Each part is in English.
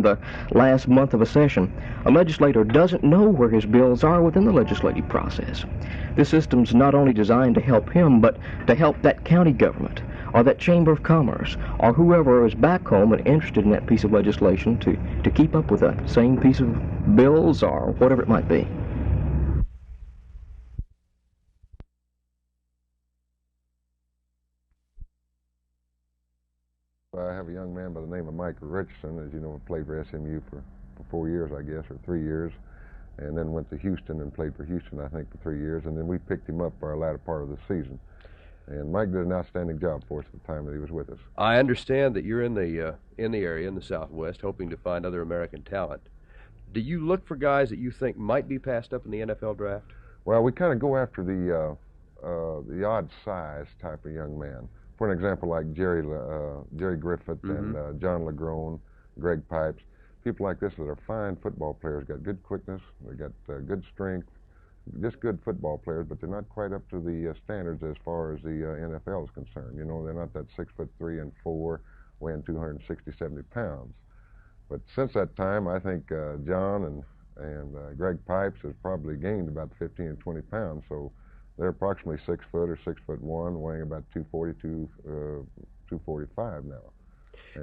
during the last month of a session, a legislator doesn't know where his bills are within the legislative process. This system's not only designed to help him, but to help that county government, or that Chamber of Commerce, or whoever is back home and interested in that piece of legislation to keep up with the same piece of bills or whatever it might be. I have a young man by the name of Mike Richardson, as you know, played for SMU for 4 years, I guess, or 3 years, and then went to Houston and played for Houston, I think, for 3 years, and then we picked him up our latter part of the season. And Mike did an outstanding job for us at the time that he was with us. I understand that you're in the area in the Southwest, hoping to find other American talent. Do you look for guys that you think might be passed up in the NFL draft? Well, we kind of go after the odd size type of young man. For an example, like Jerry Griffith and John LeGrone, Greg Pipes, people like this that are fine football players, got good quickness, they got good strength, just good football players, but they're not quite up to the standards as far as the NFL is concerned. You know, they're not that 6'3" and 4", weighing 260, 70 pounds. But since that time, I think John and Greg Pipes has probably gained about 15 and 20 pounds. So they're approximately 6 foot or 6'1", weighing about 240, 245 now.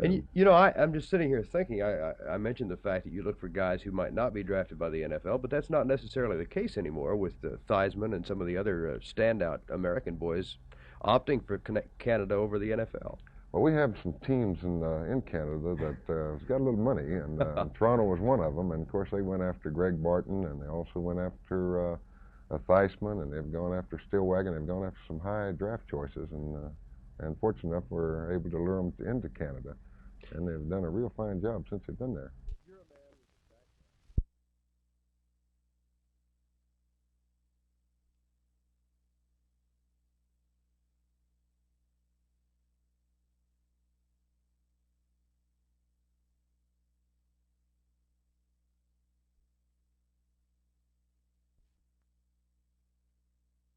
And you know, I'm just sitting here thinking, I mentioned the fact that you look for guys who might not be drafted by the NFL, but that's not necessarily the case anymore with Theismann and some of the other standout American boys opting for Canada over the NFL. Well, we have some teams in Canada that got a little money, and Toronto was one of them, and of course they went after Greg Barton, and they also went after Theismann, and they've gone after Stillwagon, they've gone after some high draft choices, and fortunate enough we're able to lure them into Canada, and they've done a real fine job since they've been there.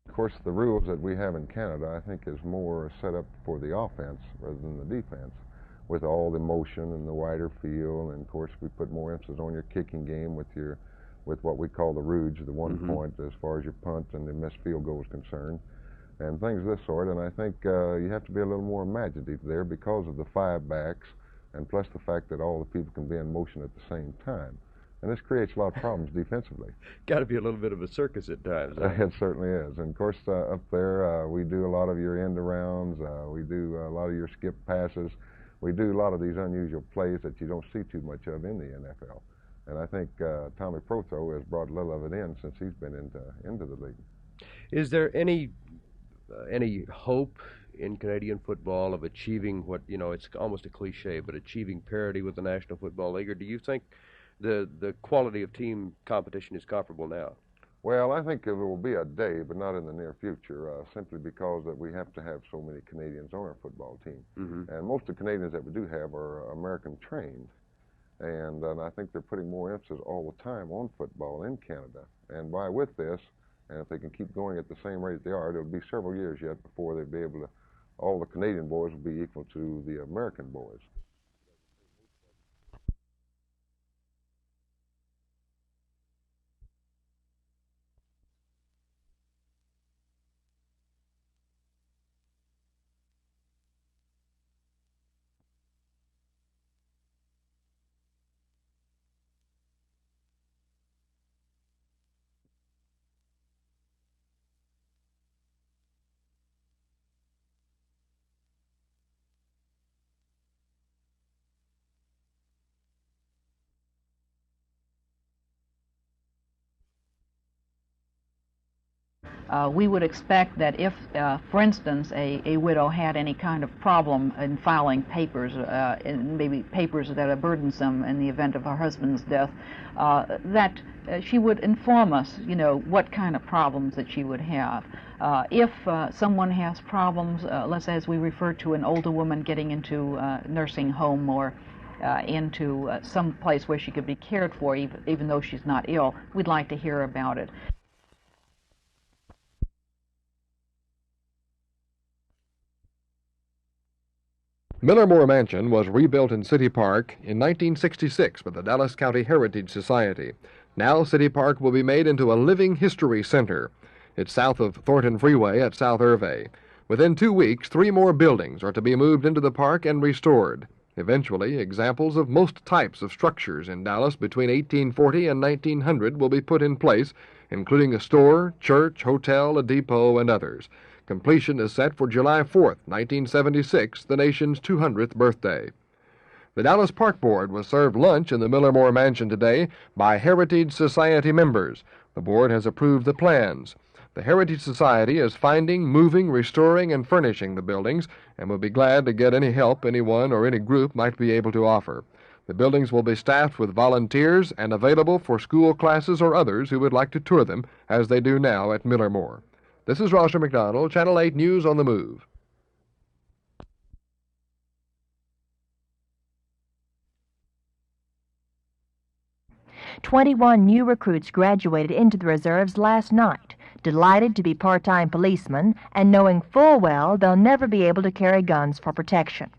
Of course, the rules that we have in Canada, I think, is more set up for the offense rather than the defense, with all the motion and the wider field. And of course, we put more emphasis on your kicking game with what we call the rouge, the 1 point, as far as your punt and the missed field goal is concerned, and things of this sort. And I think you have to be a little more imaginative there because of the 5 backs, and plus the fact that all the people can be in motion at the same time. And this creates a lot of problems defensively. Got to be a little bit of a circus at times. Huh? It certainly is. And of course, up there, we do a lot of your end arounds. We do a lot of your skip passes. We do a lot of these unusual plays that you don't see too much of in the NFL. And I think Tommy Protho has brought a little of it in since he's been into the league. Is there any hope in Canadian football of achieving what, you know, it's almost a cliche, but achieving parity with the National Football League, or do you think the quality of team competition is comparable now? Well, I think it will be a day, but not in the near future, simply because that we have to have so many Canadians on our football team. And most of the Canadians that we do have are American trained. And I think they're putting more emphasis all the time on football in Canada. And with this, and if they can keep going at the same rate they are, it'll be several years yet before they'll be able to, all the Canadian boys will be equal to the American boys. We would expect that if, for instance, a widow had any kind of problem in filing papers, maybe papers that are burdensome in the event of her husband's death, that she would inform us, you know, what kind of problems that she would have. If someone has problems, let's say as we refer to an older woman getting into a nursing home or into some place where she could be cared for even though she's not ill, we'd like to hear about it. Millermore Mansion was rebuilt in City Park in 1966 by the Dallas County Heritage Society. Now City Park will be made into a living history center. It's south of Thornton Freeway at South Irvay. Within 2 weeks, 3 more buildings are to be moved into the park and restored. Eventually, examples of most types of structures in Dallas between 1840 and 1900 will be put in place, including a store, church, hotel, a depot, and others. Completion is set for July 4th, 1976, the nation's 200th birthday. The Dallas Park Board was served lunch in the Millermore Mansion today by Heritage Society members. The board has approved the plans. The Heritage Society is finding, moving, restoring, and furnishing the buildings and will be glad to get any help anyone or any group might be able to offer. The buildings will be staffed with volunteers and available for school classes or others who would like to tour them, as they do now at Millermore. This is Roger McDonald, Channel 8 News on the Move. "21 new recruits graduated into the reserves last night, delighted to be part-time policemen and knowing full well they'll never be able to carry guns for protection.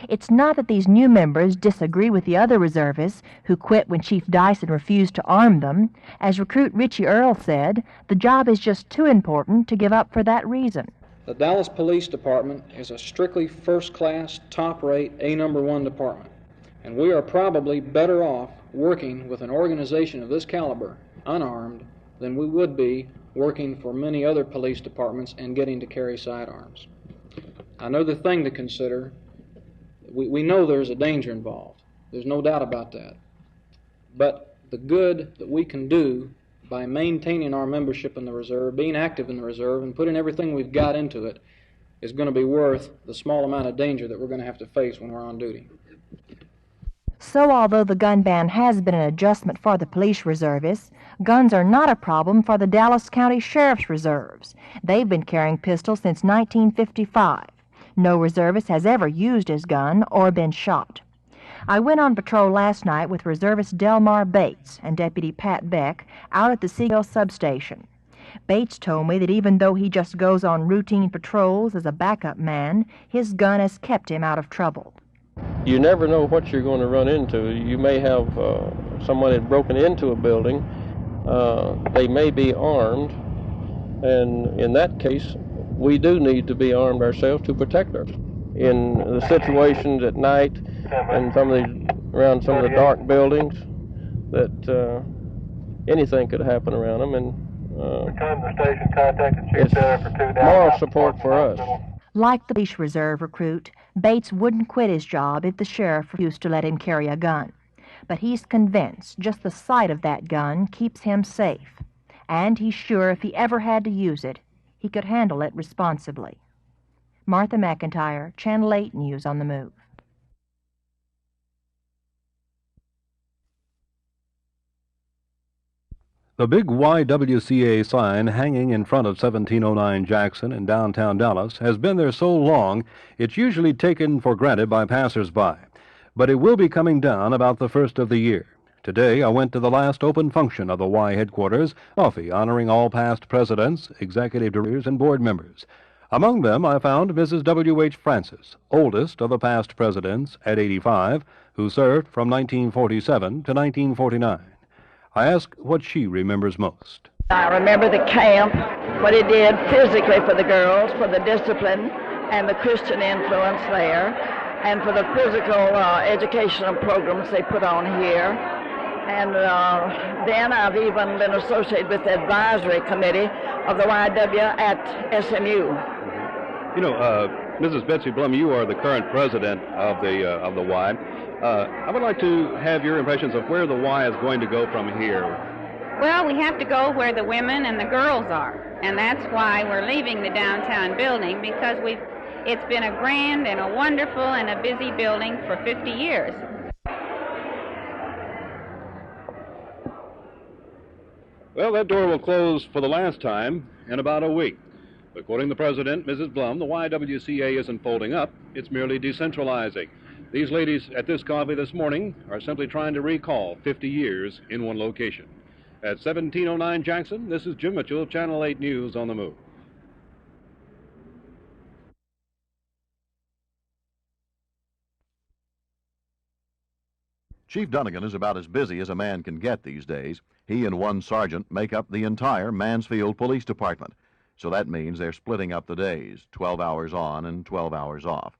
It's not that these new members disagree with the other reservists who quit when Chief Dyson refused to arm them. As recruit Richie Earle said, the job is just too important to give up for that reason. The Dallas Police Department is a strictly first-class, top-rate, A-1 department, and we are probably better off working with an organization of this caliber, unarmed, than we would be working for many other police departments and getting to carry sidearms. Another thing to consider, we know there's a danger involved. There's no doubt about that. But the good that we can do by maintaining our membership in the reserve, being active in the reserve, and putting everything we've got into it is going to be worth the small amount of danger that we're going to have to face when we're on duty. So although the gun ban has been an adjustment for the police reservists, guns are not a problem for the Dallas County Sheriff's Reserves. They've been carrying pistols since 1955. No reservist has ever used his gun or been shot. I went on patrol last night with Reservist Delmar Bates and Deputy Pat Beck out at the Seagull substation. Bates told me that even though he just goes on routine patrols as a backup man, his gun has kept him out of trouble. You never know what you're going to run into. You may have someone had broken into a building. They may be armed, and in that case, we do need to be armed ourselves to protect us. In the situations at night and around some of the dark buildings, that anything could happen around them, and it's moral support for us. Like the police reserve recruit, Bates wouldn't quit his job if the sheriff refused to let him carry a gun. But he's convinced just the sight of that gun keeps him safe. And he's sure if he ever had to use it, he could handle it responsibly. Martha McIntire, Channel 8 News on the Move. The big YWCA sign hanging in front of 1709 Jackson in downtown Dallas has been there so long it's usually taken for granted by passers-by. But it will be coming down about the first of the year. Today I went to the last open function of the Y headquarters, coffee honoring all past presidents, executive directors, and board members. Among them I found Mrs. W.H. Francis, oldest of the past presidents at 85, who served from 1947 to 1949. I asked what she remembers most. I remember the camp, what it did physically for the girls, for the discipline and the Christian influence there, and for the physical educational programs they put on here. And then I've even been associated with the advisory committee of the YW at SMU. You know, Mrs. Betsy Blum, you are the current president of the Y. I would like to have your impressions of where the Y is going to go from here. Well, we have to go where the women and the girls are, and that's why we're leaving the downtown building, because it's been a grand and a wonderful and a busy building for 50 years. Well, that door will close for the last time in about a week. According to the president, Mrs. Blum, the YWCA isn't folding up, it's merely decentralizing. These ladies at this coffee this morning are simply trying to recall 50 years in one location. At 1709 Jackson, this is Jim Mitchell, Channel 8 News on the Move. Chief Dunnigan is about as busy as a man can get these days. He and one sergeant make up the entire Mansfield Police Department. So that means they're splitting up the days, 12 hours on and 12 hours off.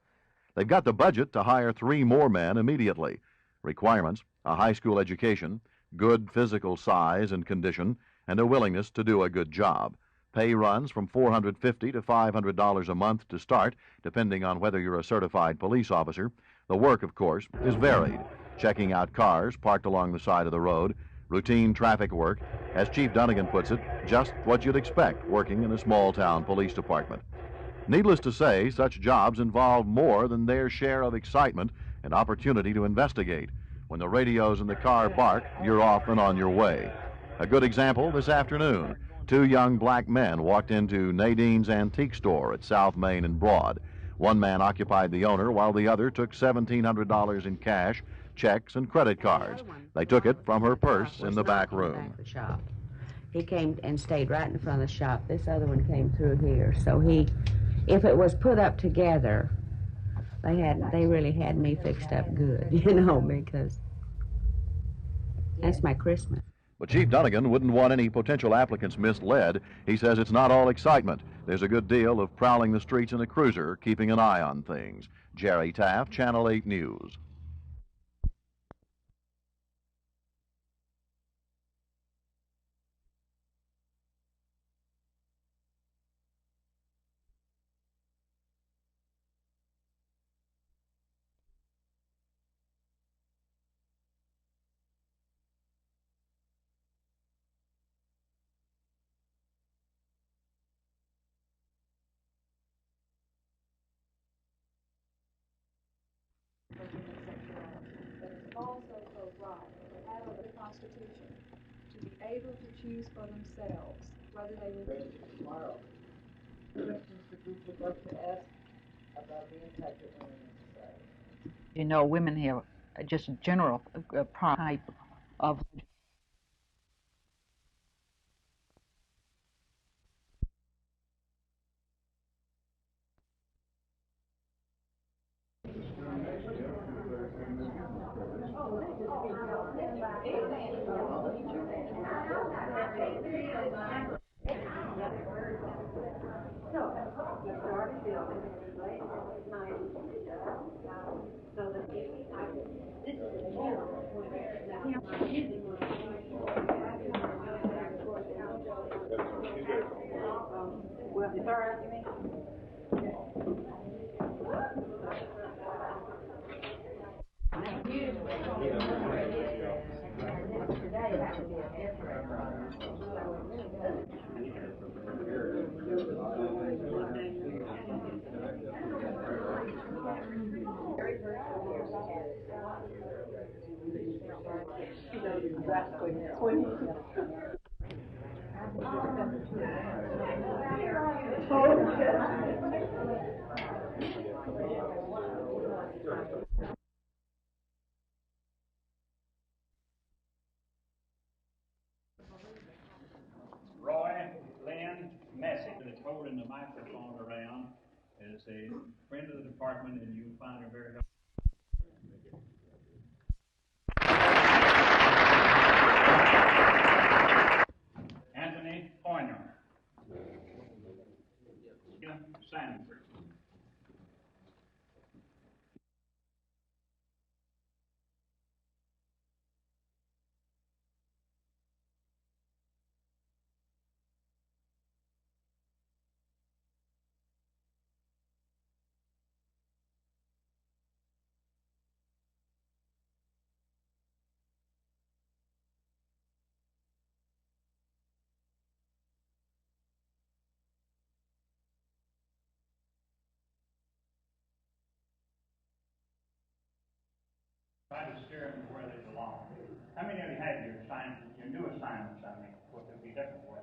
They've got the budget to hire 3 more men immediately. Requirements: a high school education, good physical size and condition, and a willingness to do a good job. Pay runs from $450 to $500 a month to start, depending on whether you're a certified police officer. The work, of course, is varied. Checking out cars parked along the side of the road, routine traffic work, as Chief Dunnigan puts it, just what you'd expect working in a small-town police department. Needless to say, such jobs involve more than their share of excitement and opportunity to investigate. When the radios in the car bark, you're off and on your way. A good example this afternoon. 2 young black men walked into Nadine's antique store at South Main and Broad. One man occupied the owner while the other took $1,700 in cash, checks, and credit cards. They took it from her purse in the back room. He came and stayed right in front of the shop. This other one came through here. So if it was put up together, they really had me fixed up good, because that's my Christmas. But Chief Dunnigan wouldn't want any potential applicants misled. He says it's not all excitement. There's a good deal of prowling the streets in a cruiser, keeping an eye on things. Jerry Taft, Channel 8 News. Also so right to have the Constitution to be able to choose for themselves whether they will. Tomorrow. Questions the group would like to ask about the impact of women in society. Women have just a general type of Roy Lynn Message that's holding the microphone around is a friend of the department, and you'll find her very helpful. Anthony Pointer. Sanford. Try to steer them to where they belong. How many of you had your new assignments, what would be different for you?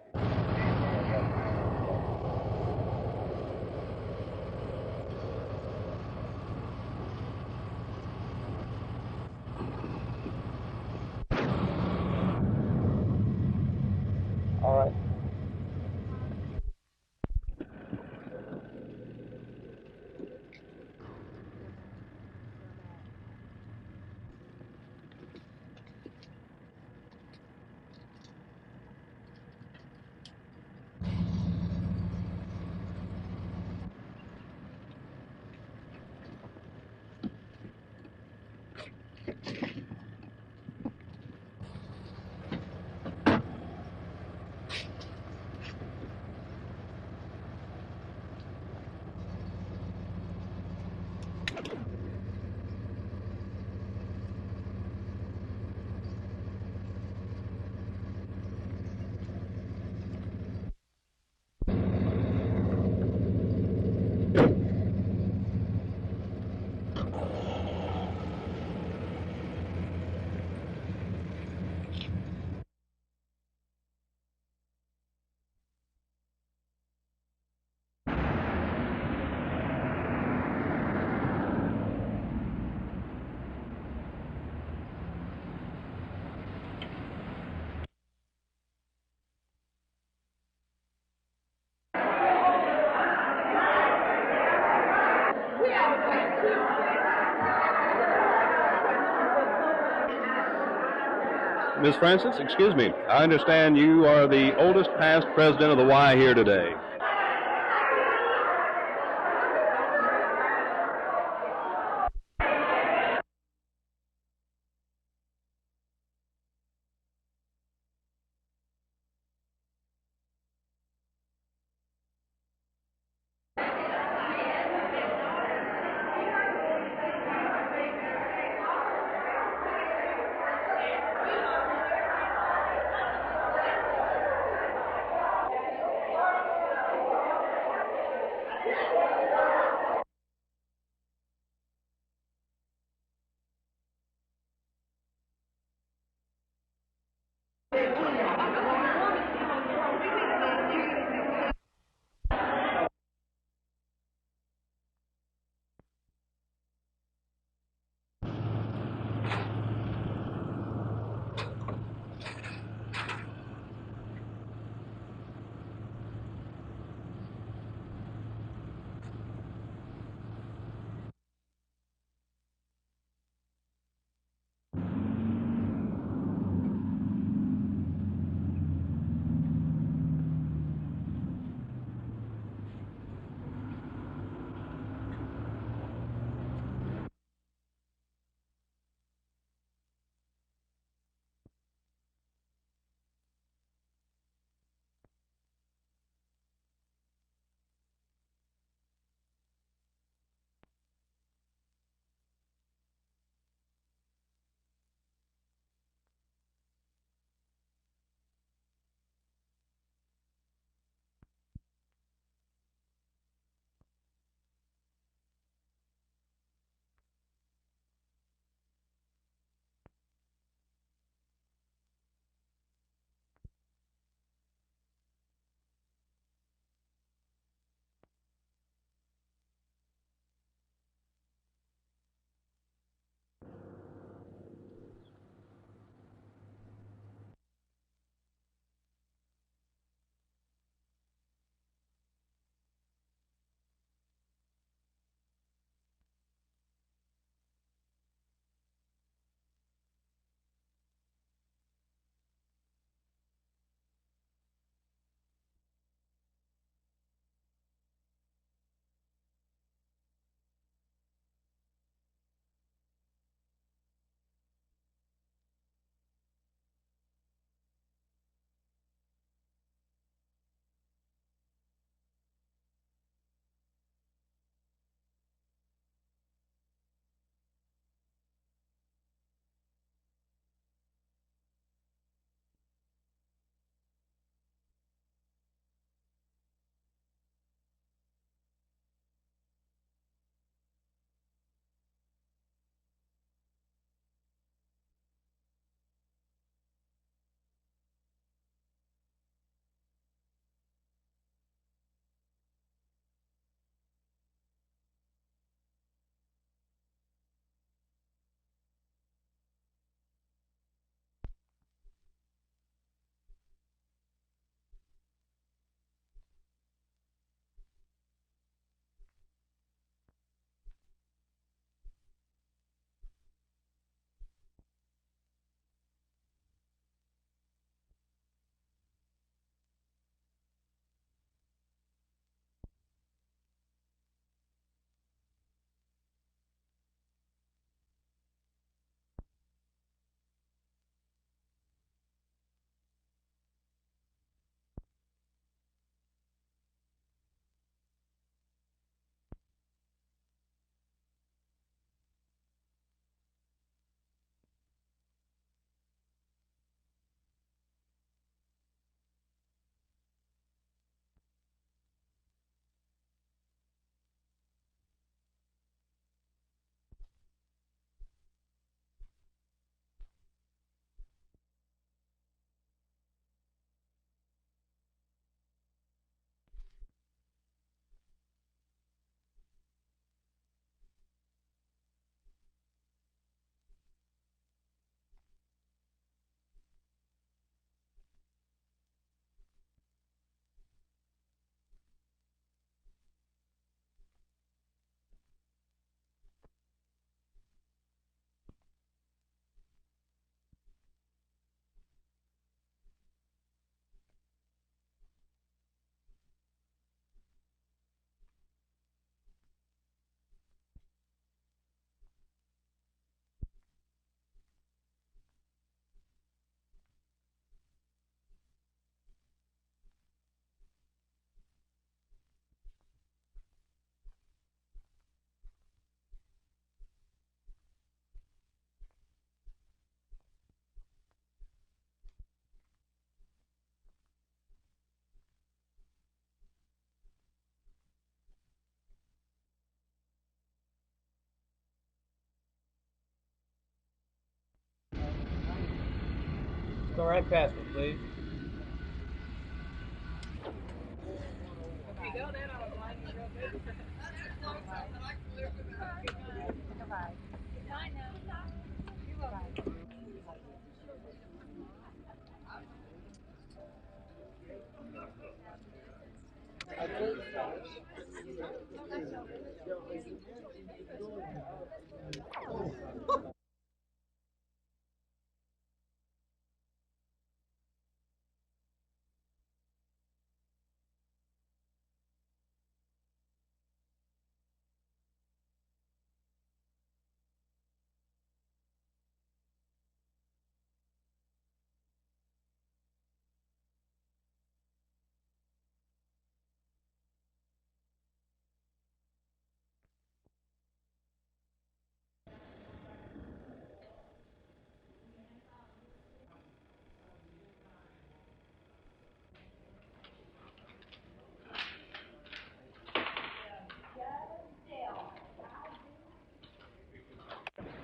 All right. Miss Francis, excuse me. I understand you are the oldest past president of the Y here today. Go right past me, please.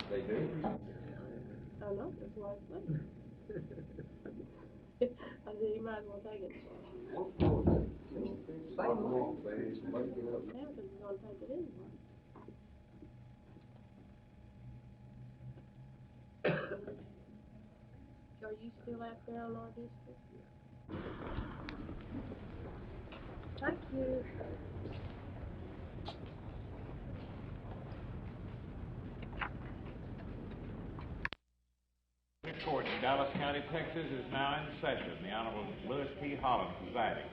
They do? I know, that's why it's late. I said, you might as well take it. Yeah, because you're going to take it anyway. Are you still out there on our district? Thank you. The court in Dallas County, Texas is now in session. The Honorable Louis P. Holland presiding.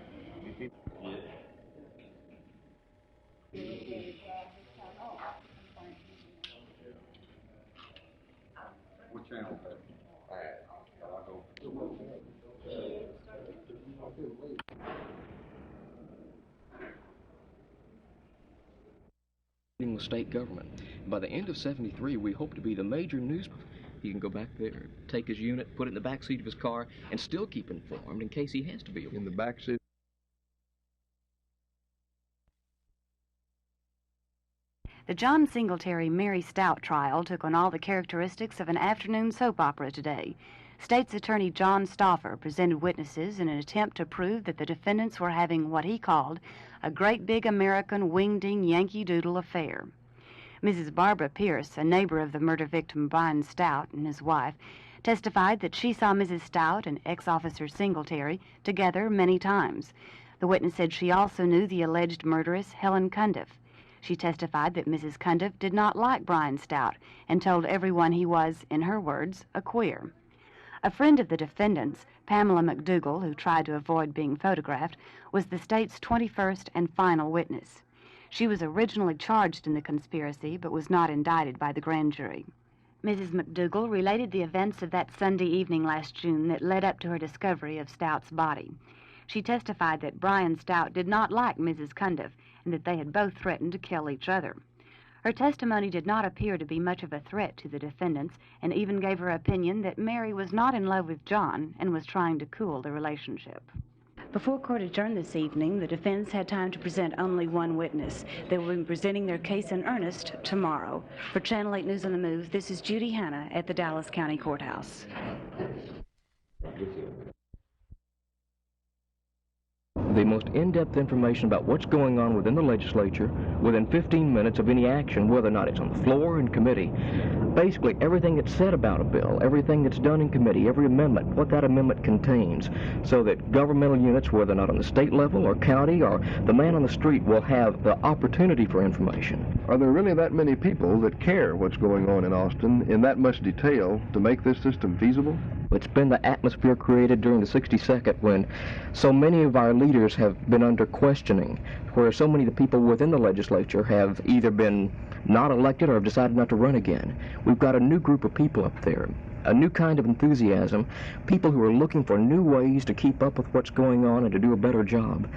What channel is that? I'll go. The state government. By the end of '73, we hope to be the major news. He can go back there, take his unit, put it in the back seat of his car, and still keep informed in case he has to be in the back seat. The John Singletary-Mary Stout trial took on all the characteristics of an afternoon soap opera today. State's Attorney John Stauffer presented witnesses in an attempt to prove that the defendants were having what he called a great big American wing-ding Yankee Doodle affair. Mrs. Barbara Pierce, a neighbor of the murder victim Bryan Stout and his wife, testified that she saw Mrs. Stout and ex-officer Singletary together many times. The witness said she also knew the alleged murderess Helen Cundiff. She testified that Mrs. Cundiff did not like Bryan Stout and told everyone he was, in her words, a queer. A friend of the defendants, Pamela McDougald, who tried to avoid being photographed, was the state's 21st and final witness. She was originally charged in the conspiracy but was not indicted by the grand jury. Mrs. McDougald related the events of that Sunday evening last June that led up to her discovery of Stout's body. She testified that Bryan Stout did not like Mrs. Cundiff and that they had both threatened to kill each other. Her testimony did not appear to be much of a threat to the defendants and even gave her opinion that Mary was not in love with John and was trying to cool the relationship. Before court adjourned this evening, the defense had time to present only one witness. They will be presenting their case in earnest tomorrow. For Channel 8 News on the Move, this is Judy Hanna at the Dallas County Courthouse. The most in-depth information about what's going on within the legislature within 15 minutes of any action, whether or not it's on the floor or in committee. Basically, everything that's said about a bill, everything that's done in committee, every amendment, what that amendment contains, so that governmental units, whether or not on the state level or county or the man on the street, will have the opportunity for information. Are there really that many people that care what's going on in Austin in that much detail to make this system feasible? It's been the atmosphere created during the 62nd when so many of our leaders have been under questioning, where so many of the people within the legislature have either been not elected or have decided not to run again. We've got a new group of people up there, a new kind of enthusiasm, people who are looking for new ways to keep up with what's going on and to do a better job.